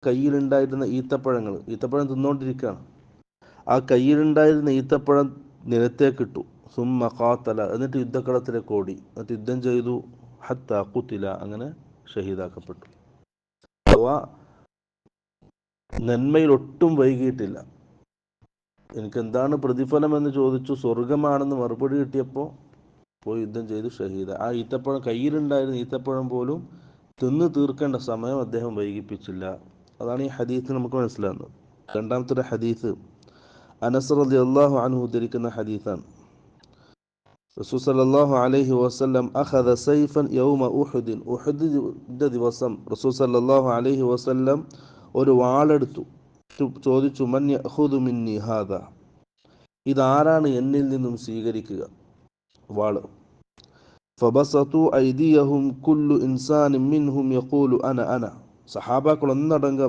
കയ്യിലുണ്ടായിരുന്ന ഈത്തപ്പഴം തിന്നുകൊണ്ടിരിക്കുകയാണ്. ആ കയ്യിലുണ്ടായിരുന്ന ഈത്തപ്പഴം നിലത്തേക്കിട്ടു. സുമ്മ ഖാത്തല, എന്നിട്ട് യുദ്ധക്കളത്തിലേക്ക് ഓടി, എന്നിട്ട് യുദ്ധം ചെയ്തു. ഹത്ത ഖുതില, അങ്ങനെ ഷഹീദാക്കപ്പെട്ടു. അഥവാ നന്മയിൽ ഒട്ടും വൈകിയിട്ടില്ല. എനിക്കെന്താണ് പ്രതിഫലം എന്ന് ചോദിച്ചു. സ്വർഗമാണെന്ന് മറുപടി കിട്ടിയപ്പോൾ പോയി യുദ്ധം ചെയ്തു ഷഹീദ. ആ ഈത്തപ്പഴം, കയ്യിലുണ്ടായിരുന്ന ഈത്തപ്പഴം പോലും തിന്നു തീർക്കേണ്ട സമയം അദ്ദേഹം വൈകിപ്പിച്ചില്ല. അതാണ് ഈ ഹദീസ് നമുക്ക് മനസ്സിലാകുന്നത്. രണ്ടാമത്തെ ഒരു ഹദീസ് അനസ് റളിയല്ലാഹു അൻഹു ഉദ്ധരിക്കുന്ന ഹദീസാണ്. റസൂൽ സല്ലല്ലാഹു അലൈഹി വസല്ലം അഖദ സൈഫൻ യൗമ ഉഹുദിൻ, ഉഹുദിന്റെ ദിവസം റസൂൽ സല്ലല്ലാഹു അലൈഹി വസല്ലം ഒരു വാളെടുത്തു. ചോദിച്ചു, മൻ യഖുദു മിന്നി ഹാദാ, ഇതാരാണ് എന്നിൽ നിന്നും സ്വീകരിക്കുക വാള്. ഫബസതു ഐദിയഹും കുല്ലു ഇൻസാനിൻ മിൻഹും യഖൂലു അന അന, സഹാബാക്കൾ ഒന്നടങ്കം